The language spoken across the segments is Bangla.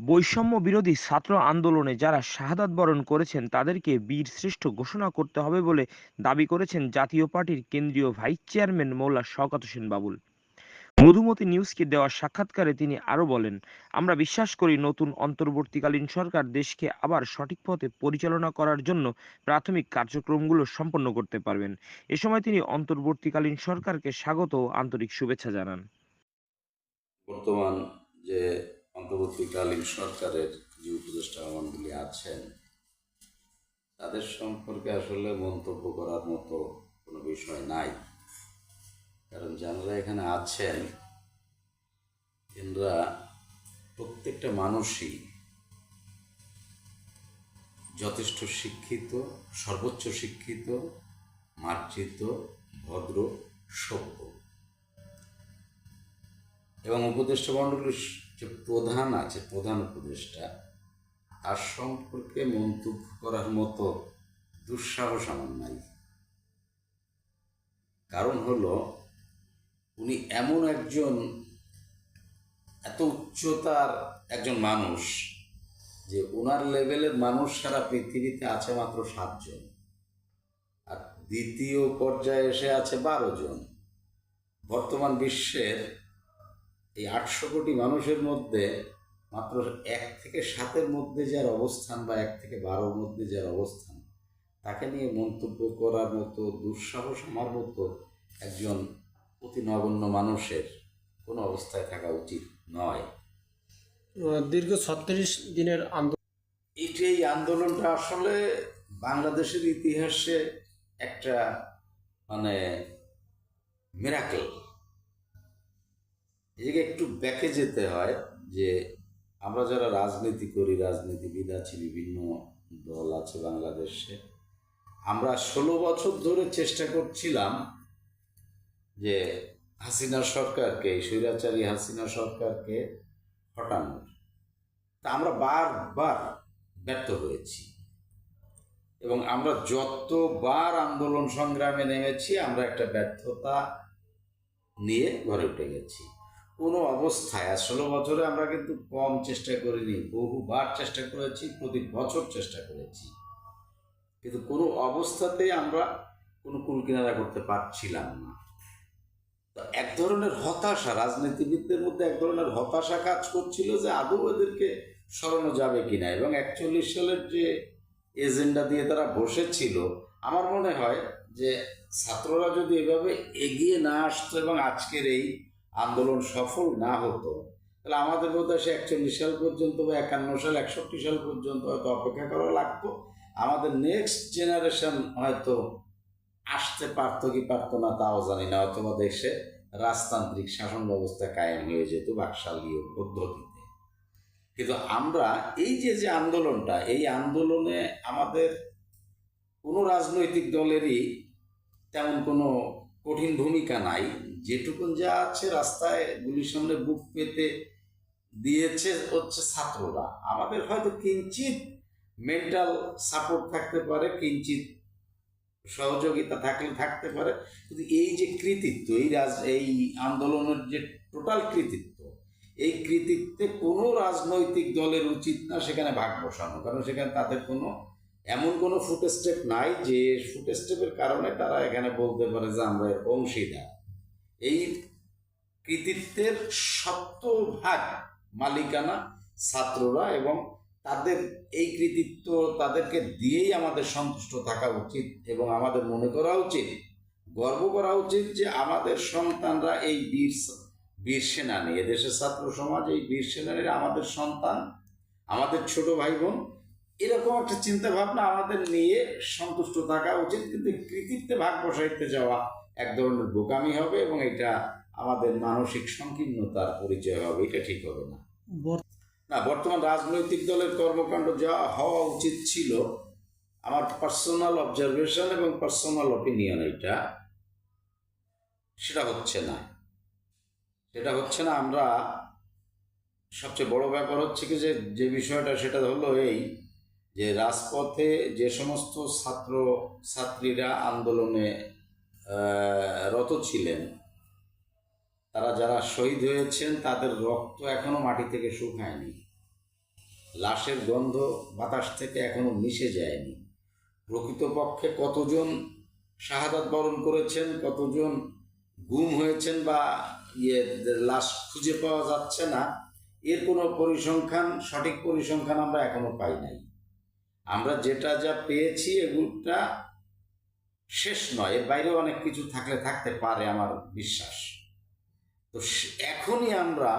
বৈষম্য বিরোধী ছাত্র আন্দোলনে যারা শাহাদাত বরণ করেছেন তাদেরকে বীর শ্রেষ্ঠ ঘোষণা করতে হবে বলে দাবি করেছেন জাতীয় পার্টির কেন্দ্রীয় ভাইস চেয়ারম্যান মৌলা শওকত হোসেন বাবুল। মধুমতি নিউজকে দেওয়া সাক্ষাৎকারে তিনি আরো বলেন, আমরা বিশ্বাস করি নতুন অন্তর্বর্তীকালীন সরকার দেশকে আবার সঠিক পথে পরিচালনা করার জন্য প্রাথমিক কার্যক্রমগুলো সম্পন্ন করতে পারবেন। এ সময় তিনি অন্তর্বর্তীকালীন সরকারকে স্বাগত ও আন্তরিক শুভেচ্ছা জানান। বর্তমান যে অন্তর্বর্তীকালীন সরকারের যে উপদেষ্টা মণ্ডলী আছেন তাদের সম্পর্কে আসলে মন্তব্য করার মতো কোনো বিষয় নাই। কারণ যারা এখানে আছেন এনরা প্রত্যেকটা মানুষই যথেষ্ট শিক্ষিত, সর্বোচ্চ শিক্ষিত, মার্জিত, ভদ্র, সভ্য। এবং উপদেষ্টা মণ্ডলীর যে প্রধান আছে, প্রধান উপদেষ্টা, তার সম্পর্কে মন্তব্য করার মতো দুঃসাহস আমার নাই। কারণ হলো উনি এমন একজন এত উচ্চতার একজন মানুষ যে ওনার লেভেলের মানুষ সারা পৃথিবীতে আছে মাত্র 7 জন, আর দ্বিতীয় পর্যায়ে এসে আছে 12 জন। বর্তমান বিশ্বের এই 800 কোটি মানুষের মধ্যে মাত্র 1 থেকে 7-এর মধ্যে যার অবস্থান বা 1 থেকে 12-র মধ্যে যার অবস্থান, তাকে নিয়ে মন্তব্য করার মতো দুঃসাহস আমার মতো একজন অতি নগণ্য মানুষের কোনো অবস্থায় থাকা উচিত নয়। দীর্ঘ 36 দিনের আন্দোলন। এই আন্দোলনটা আসলে বাংলাদেশের ইতিহাসে একটা মানে মিরাকেল। এদিকে একটু ব্যাকে যেতে হয় যে আমরা যারা রাজনীতি করি, রাজনীতিবিদ আছে, বিভিন্ন দল আছে বাংলাদেশে, আমরা 16 বছর ধরে চেষ্টা করছিলাম যে হাসিনা সরকারকে, স্বৈরাচারী হাসিনা সরকারকে হটানোর। তা আমরা বারবার ব্যর্থ হয়েছি এবং আমরা যতবার আন্দোলন সংগ্রামে নেমেছি আমরা একটা ব্যর্থতা নিয়ে ঘরে উঠে গেছি। কোনো অবস্থায় 16 বছরে আমরা কিন্তু কম চেষ্টা করিনি, বহুবার চেষ্টা করেছি, প্রতি বছর চেষ্টা করেছি, কিন্তু কোনো অবস্থাতেই আমরা কোনো কুলকিনারা করতে পারছিলাম না। তো এক ধরনের হতাশা রাজনীতিবিদদের মধ্যে, এক ধরনের হতাশা কাজ করছিল যে আদৌ এদেরকে সরানো যাবে কিনা। এবং 41 সালের যে এজেন্ডা দিয়ে তারা বসেছিল, আমার মনে হয় যে ছাত্ররা যদি এভাবে এগিয়ে না আসতো এবং আজকের এই আন্দোলন সফল না হতো, তাহলে আমাদের বোধহয় সে 41 সাল পর্যন্ত বা 51 সাল, 61 সাল পর্যন্ত হয়তো অপেক্ষা করা লাগতো। আমাদের নেক্সট জেনারেশন হয়তো আসতে পারতো কি পারতো না তাও জানি না, অথবা দেশে রাজতান্ত্রিক শাসন ব্যবস্থা কায়েম হয়ে যেত বাকশালীয় পদ্ধতিতে। কিন্তু আমরা এই যে যে আন্দোলনটা, এই আন্দোলনে আমাদের কোনো রাজনৈতিক দলেরই তেমন কোনো কঠিন ভূমিকা নাই। যেটুকুন যা আছে, রাস্তায় গুলির সামনে বুক পেতে দিয়েছে হচ্ছে ছাত্ররা। আমাদের হয়তো কিঞ্চিত মেন্টাল সাপোর্ট থাকতে পারে, কিঞ্চিত সহযোগিতা থাকলে থাকতে পারে, কিন্তু এই যে কৃতিত্ব, এই আন্দোলনের যে টোটাল কৃতিত্ব, এই কৃতিত্বে কোনো রাজনৈতিক দলের উচিত না সেখানে ভাগ বসানো। কারণ সেখানে তাদের কোনো এমন কোনো ফুটস্টেপ নাই যে ফুটস্টেপের কারণে তারা এখানে বলতে পারে যে আমরা এর অংশীদার। এই কৃতিত্বের 70% মালিকানা ছাত্ররা, এবং তাদের এই কৃতিত্ব তাদেরকে দিয়েই আমাদের সন্তুষ্ট থাকা উচিত এবং আমাদের মনে করা উচিত, গর্ব করা উচিত যে আমাদের সন্তানরা এই বীর সেনানী, এদেশের ছাত্র সমাজ এই বীর সেনানীরা আমাদের সন্তান, আমাদের ছোট ভাই বোন। এরকম একটা চিন্তা ভাবনা আমাদের নিয়ে সন্তুষ্ট থাকা উচিত। কিন্তু কৃতিত্বে ভাগ বসাইতে যাওয়া এক ধরনের বোকামি হবে এবং এটা আমাদের মানসিক সংকীর্ণতার পরিচয় হবে। এটা ঠিক হবে না। না, বর্তমান রাজনৈতিক দলের কর্মকাণ্ড যা হওয়া উচিত ছিল, আমার পার্সোনাল অবজারভেশন এবং পার্সোনাল অপিনিয়ন, সেটা হচ্ছে না। আমরা সবচেয়ে বড় ব্যাপার হচ্ছে কি যে বিষয়টা, সেটা হলো এই যে রাজপথে যে সমস্ত ছাত্র ছাত্রীরা আন্দোলনে রত ছিলেন, তারা যারা শহীদ হয়েছেন তাদের রক্ত এখনো মাটি থেকে শুকায়নি। লাশের গন্ধ বাতাস থেকে এখনো মিশে যায়নি। প্রকৃতপক্ষে কতজন শাহাদাত বরণ করেছেন, কতজন গুম হয়েছেন বা লাশ খুঁজে পাওয়া যাচ্ছে না, এর কোনো পরিসংখ্যান, সঠিক পরিসংখ্যান আমরা এখনো পাই নাই। আমরা যেটা যা পেয়েছি এগুলোটা শেষ নয়, এর বাইরেও অনেক কিছু থাকতে পারে আমার বিশ্বাস। তো এখনই আমরা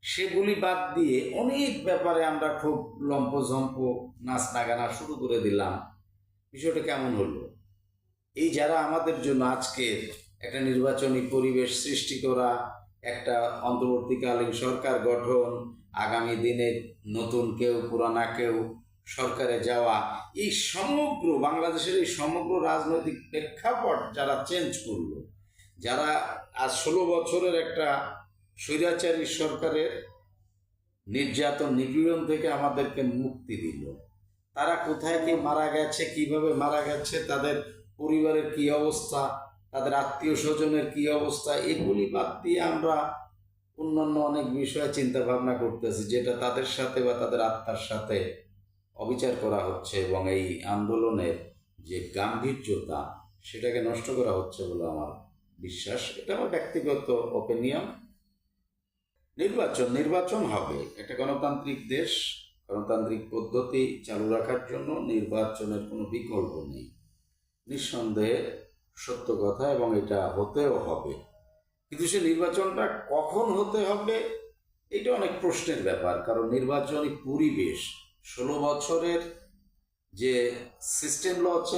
সেগুলি বাদ দিয়ে অনেক ব্যাপারে আমরা খুব লম্পঝম্প নাচ নাগানা শুরু করে দিলাম। বিষয়টা কেমন হলো? এই যারা আমাদের জন্য আজকের একটা নির্বাচনী পরিবেশ সৃষ্টি করা, একটা অন্তর্বর্তীকালীন সরকার গঠন, আগামী দিনে নতুন কেউ পুরানা কেউ সরকারে যাওয়া, এই সমগ্র বাংলাদেশের এই সমগ্র রাজনৈতিক প্রেক্ষাপট যারা চেঞ্জ করলো, যারা আজ 16 বছরের একটা স্বৈরাচারী সরকারের নির্যাতন নিপীড়ন থেকে আমাদেরকে মুক্তি দিল, তারা কোথায় কি মারা গেছে, কিভাবে মারা গেছে, তাদের পরিবারের কি অবস্থা, তাদের আত্মীয় স্বজনের কি অবস্থা, এগুলি বাদ দিয়ে আমরা অন্যান্য অনেক বিষয়ে চিন্তা ভাবনা করতেছি, যেটা তাদের সাথে বা তাদের আত্মার সাথে অবিচার করা হচ্ছে এবং এই আন্দোলনের যে গাম্ভীর্যতা সেটাকে নষ্ট করা হচ্ছে বলে আমার বিশ্বাস। এটা আমার ব্যক্তিগত ওপিনিয়ন। নির্বাচন হবে, একটা গণতান্ত্রিক দেশ, গণতান্ত্রিক পদ্ধতি চালু রাখার জন্য নির্বাচনের কোনো বিকল্প নেই, নিঃসন্দেহে সত্য কথা, এবং এটা হতেও হবে। কিন্তু সে নির্বাচনটা কখন হতে হবে এটা অনেক প্রশ্নের ব্যাপার, কারণ নির্বাচনী পরিবেশ 16 বছরের যে সিস্টেম হচ্ছে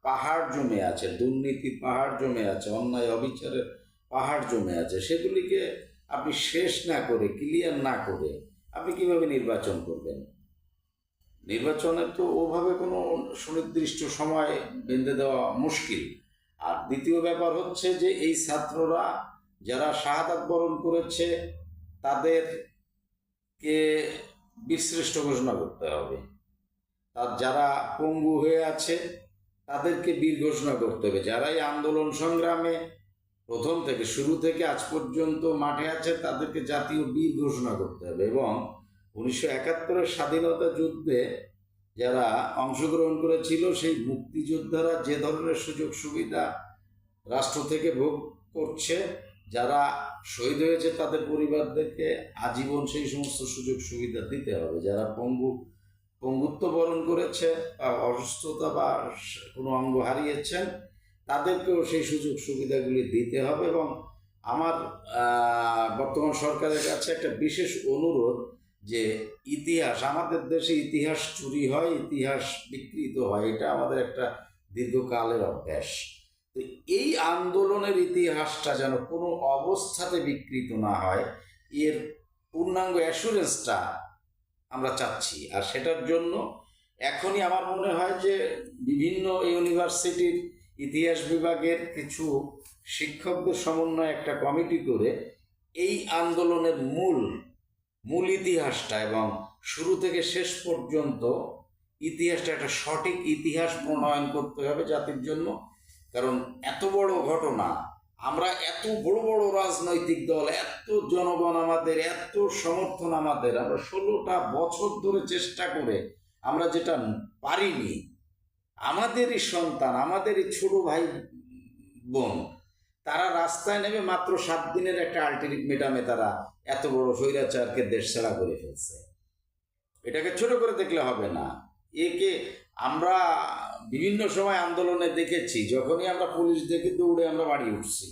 পাহাড় জমে আছে, দুর্নীতি পাহাড় জমে আছে, অন্যায় অবিচারের পাহাড় জমে আছে, সেগুলিকে আপনি শেষ না করে, ক্লিয়ার না করে আপনি কিভাবে নির্বাচন করবেন? নির্বাচনের তো ওভাবে কোনো সুনির্দিষ্ট সময় বেঁধে দেওয়া মুশকিল। আর দ্বিতীয় ব্যাপার হচ্ছে যে এই ছাত্ররা যারা শাহাদাত বরণ করেছে তাদেরকে বীরশ্রেষ্ঠ ঘোষণা করতে হবে, তার যারা পঙ্গু হয়ে আছে তাদেরকে বীর ঘোষণা করতে হবে, যারা এই আন্দোলন সংগ্রামে প্রথম থেকে শুরু থেকে আজ পর্যন্ত মাঠে আছে তাদেরকে জাতীয় বীর ঘোষণা করতে হবে। এবং 1971-এর স্বাধীনতা যুদ্ধে যারা অংশগ্রহণ করেছিল সেই মুক্তিযোদ্ধারা যে ধরনের সুযোগ সুবিধা রাষ্ট্র থেকে ভোগ করছে, যারা শহীদ হয়েছে তাদের পরিবারদেরকে আজীবন সেই সমস্ত সুযোগ সুবিধা দিতে হবে। যারা পঙ্গুত্ব বরণ করেছে, অসুস্থতা বা কোনো অঙ্গ হারিয়েছেন, তাদেরকেও সেই সুযোগ সুবিধাগুলি দিতে হবে। এবং আমার বর্তমান সরকারের কাছে একটা বিশেষ অনুরোধ যে ইতিহাস, আমাদের দেশে ইতিহাস চুরি হয়, ইতিহাস বিকৃত হয়, এটা আমাদের একটা দীর্ঘকালের অভ্যাস। তো এই আন্দোলনের ইতিহাসটা যেন কোনো অবস্থাতে বিকৃত না হয়, এর পূর্ণাঙ্গ অ্যাসুরেন্সটা আমরা চাচ্ছি। আর সেটার জন্য এখনই আমার মনে হয় যে বিভিন্ন ইউনিভার্সিটির ইতিহাস বিভাগের কিছু শিক্ষকদের সমন্বয়ে একটা কমিটি করে এই আন্দোলনের মূল ইতিহাসটা এবং শুরু থেকে শেষ পর্যন্ত ইতিহাসটা, একটা সঠিক ইতিহাস প্রণয়ন করতে হবে জাতির জন্য। কারণ এত বড় ঘটনা, আমরা এত বড় বড় রাজনৈতিক দল, এত জনগণ আমাদের, এত সমর্থন আমাদের, আমরা 16টা বছর ধরে চেষ্টা করে আমরা যেটা পারিনি, আমাদেরই সন্তান, আমাদেরই ছোট ভাই বোন, তারা রাস্তায় নেমে মাত্র 7 দিনের একটা আলটিমেটামে তারা এত বড় স্বৈরাচারকে দেশ ছাড়া করে ফেলছে। এটাকে ছোট করে দেখলে হবে না। একে আমরা বিভিন্ন সময় আন্দোলনে দেখেছি, যখনই আমরা পুলিশ দেখে দৌড়ে আমরা বাড়ি উঠছি,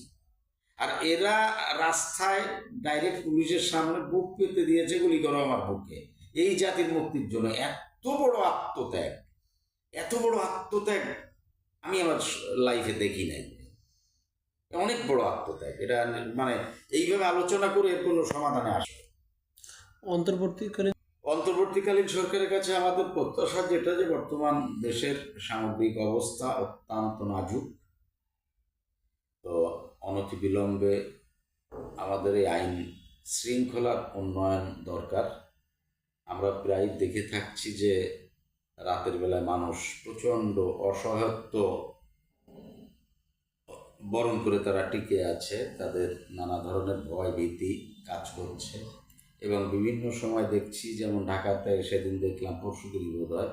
আর এরা রাস্তায় ডাইরেক্ট পুলিশের সামনে বুক পেতে দিয়েছে গুলি করো আমার বুকে, এই জাতির মুক্তির জন্য। এত বড় আত্মত্যাগ আমি আমার লাইফে দেখি নাই, অনেক বড় আত্মত্যাগ। এটা মানে এইভাবে আলোচনা করে এর কোনো সমাধানে আসে। অন্তর্বর্তীকালীন সরকারের কাছে আমাদের প্রত্যাশা যেটা, যে বর্তমান দেশের সামগ্রিক অবস্থা অত্যন্ত নাজুক, তো অনতিবিলম্বে আমাদের এই আইন শৃঙ্খলার উন্নয়ন দরকার। আমরা প্রায় দেখে থাকছি যে রাতের বেলায় মানুষ প্রচণ্ড অসহায়ত্ব বরণ করে তারা টিকে আছে, তাদের নানা ধরনের ভয় ভীতি কাজ করছে এবং বিভিন্ন সময় দেখছি, যেমন ঢাকাতে সেদিন দেখলাম, পরশুদিনই বোধ হয়,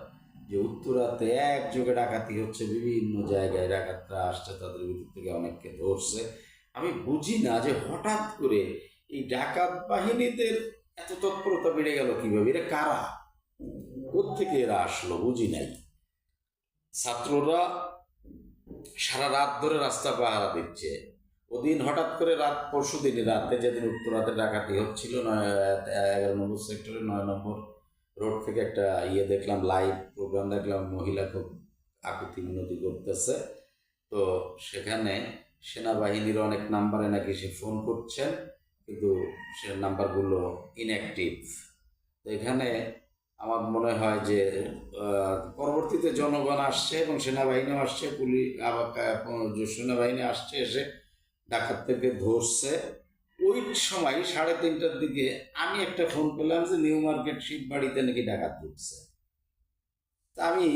যে উত্তরাতে একযোগে ডাকাতি হচ্ছে, বিভিন্ন জায়গায় ডাকাতরা আসছে, তাদের ভিতর থেকে অনেককে ধরছে। আমি বুঝি না যে হঠাৎ করে এই ডাকাত বাহিনীদের এত তৎপরতা বেড়ে গেল কিভাবে, এরা কারা, কোত্থেকে এরা আসলো বুঝি নাই। ছাত্ররা সারা রাত ধরে রাস্তা পাহারা দিচ্ছে, ওদিন হঠাৎ করে পরশু দিনই রাতে, যেদিন উত্তরাতে ডাকাতি হচ্ছিল 11 নম্বর সেক্টরে 9 নম্বর রোড থেকে একটা দেখলাম, লাইভ প্রোগ্রাম দেখলাম, মহিলা খুব আকুতি মিনতি করতেছে। তো সেখানে সেনাবাহিনীর অনেক নাম্বারে নাকি সে ফোন করছেন, কিন্তু সে নাম্বারগুলো ইনঅ্যাক্টিভ। তো এখানে আমার মনে হয় যে পরবর্তীতে জনগণ আসছে এবং সেনাবাহিনীও আসছে, পুলিশ আবার সেনাবাহিনী আসছে, এসে ডাকাতদেরকে ধরছে। ওই সময় 3:30টার দিকে আমি একটা ফোন পেলাম যে নিউ মার্কেট শিববাড়িতে নাকি ডাকাত ঢুকছে। তা আমি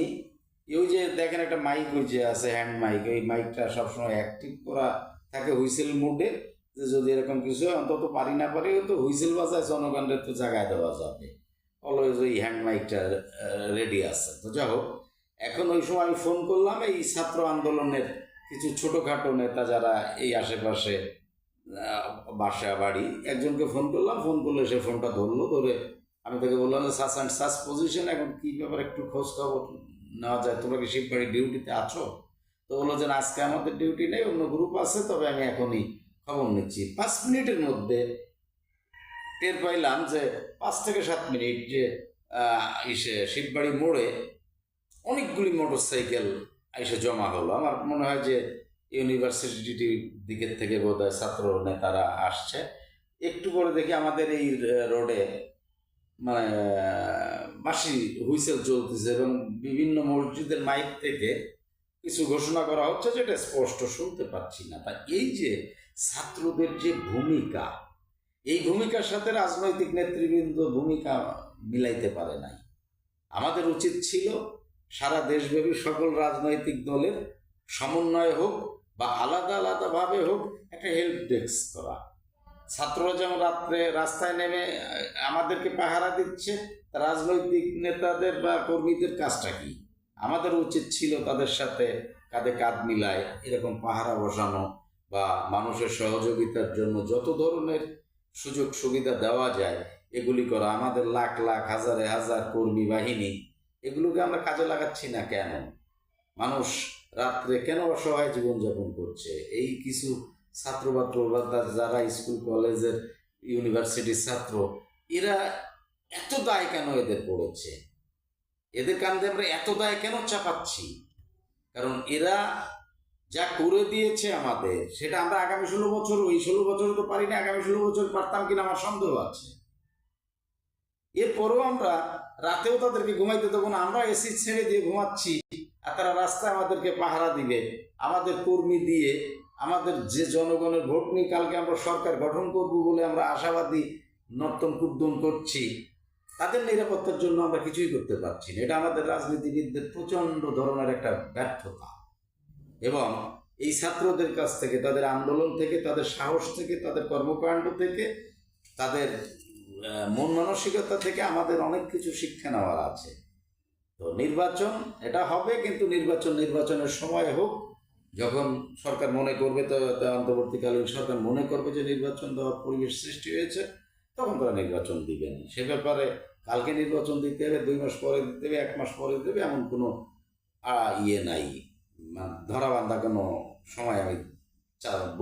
ওই যে দেখেন একটা মাইক ওই যে আছে, হ্যান্ড মাইক, ওই মাইকটা সবসময় অ্যাক্টিভ করা থাকে হুইসেল মোডে, যে যদি এরকম কিছু অন্তত পারি না পারি তো হুইসেল বাজায় জনগণের তো জাগায় দেওয়া যাবে, অলওয়েজ ওই হ্যান্ড মাইকটা রেডি আছে। তো যাই হোক, এখন ওই সময় আমি ফোন করলাম এই ছাত্র আন্দোলনের কিছু ছোটোখাটো নেতা যারা এই আশেপাশে বাসা বাড়ি, একজনকে ফোন করলাম, ফোন করলে সে ফোনটা ধরলো, ধরে আমি তাকে বললাম যে সাস অ্যান্ড সাস পজিশন, এখন কী ব্যাপার একটু খোঁজ খবর নেওয়া যায়, তোমরা কি শিববাড়ি ডিউটিতে আছো? তো বললো যে আজকে আমাদের ডিউটি নেই, অন্য গ্রুপ আছে, তবে আমি এখনই খবর নিচ্ছি। 5 মিনিটের মধ্যে টের পাইলাম যে 5 থেকে 7 মিনিট যে শিববাড়ি মোড়ে অনেকগুলি মোটর সাইকেল এসে জমা হলো। আমার মনে হয় যে ইউনিভার্সিটির দিকের থেকে বোধহয় ছাত্র নেতারা আসছে। একটু পরে দেখি আমাদের এই রোডে মানে বাঁশি হুইসেল চলতেছে এবং বিভিন্ন মসজিদের মাইক থেকে কিছু ঘোষণা করা হচ্ছে, যেটা স্পষ্ট শুনতে পাচ্ছি না। তা এই যে ছাত্রদের যে ভূমিকা, এই ভূমিকার সাথে রাজনৈতিক নেতৃবৃন্দ ভূমিকা মিলাইতে পারে নাই। আমাদের উচিত ছিল সারা দেশব্যাপী সকল রাজনৈতিক দলের সমন্বয় হোক বা আলাদা আলাদাভাবে হোক একটা হেল্প ডেস্ক করা। ছাত্ররা যেমন রাত্রে রাস্তায় নেমে আমাদেরকে পাহারা দিচ্ছে, রাজনৈতিক নেতাদের বা কর্মীদের কাজটা কি? আমাদের উচিত ছিল তাদের সাথে কাঁধে কাঁধ মিলায় এরকম পাহারা বসানো বা মানুষের সহযোগিতার জন্য যত ধরনের সুযোগ সুবিধা দেওয়া যায় এগুলি করা। আমাদের লাখ লাখ হাজারে হাজার কর্মী বাহিনী, এগুলোকে আমরা কাজে লাগাচ্ছি না কেন? মানুষ রাত্রে কেন অসহায় জীবনযাপন করছে? এই কিছু ছাত্র বা যারা স্কুল কলেজের ইউনিভার্সিটির ছাত্র, এরা এত দায় কেন এদের পড়েছে? এদের কাঁধে আমরা এত দায় কেন চাপাচ্ছি? কারণ এরা যা করে দিয়েছে আমাদের, সেটা আমরা আগামী 16 বছর, ওই 16 বছর তো পারি না, আগামী 16 বছর পারতাম কিনা আমার সন্দেহ আছে। এরপরও আমরা রাতেও তাদেরকে ঘুমাইতে দেবো না, আমরা এসি ছেড়ে দিয়ে ঘুমাচ্ছি, আর তারা রাস্তায় আমাদেরকে পাহারা দিবে। আমাদের কর্মী দিয়ে, আমাদের যে জনগণের ভোট নিয়ে কালকে আমরা সরকার গঠন করব বলে আমরা আশাবাদী নর্তন কুদ্দন করছি, তাদের নিরাপত্তার জন্য আমরা কিছুই করতে পারছি না। এটা আমাদের রাজনীতিবিদদের প্রচণ্ড ধরনের একটা ব্যর্থতা। এবং এই ছাত্রদের কাছ থেকে, তাদের আন্দোলন থেকে, তাদের সাহস থেকে, তাদের কর্মকাণ্ড থেকে, তাদের মন মানসিকতা থেকে আমাদের অনেক কিছু শিক্ষা নেওয়ার আছে। তো নির্বাচন এটা হবে, কিন্তু নির্বাচনের সময় হোক, যখন সরকার মনে করবে, তো অন্তর্বর্তীকালীন সরকার মনে করবে যে নির্বাচন দেওয়ার পরিবেশ সৃষ্টি হয়েছে, তখন তারা নির্বাচন দিবেন। সে ব্যাপারে কালকে নির্বাচন দিতে হবে, 2 মাস পরে দিতে হবে, 1 মাস পরে দিতে হবে, এমন কোনো নাই, ধরাবান্ধা কোনো সময় আমি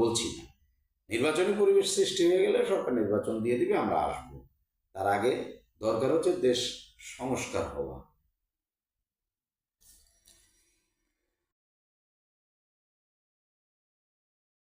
বলছি না। নির্বাচনী পরিবেশ সৃষ্টি হয়ে গেলে সরকার নির্বাচন দিয়ে দিবে, আমরা আসবো। তার আগে দরকার হচ্ছে দেশ সংস্কার হওয়া।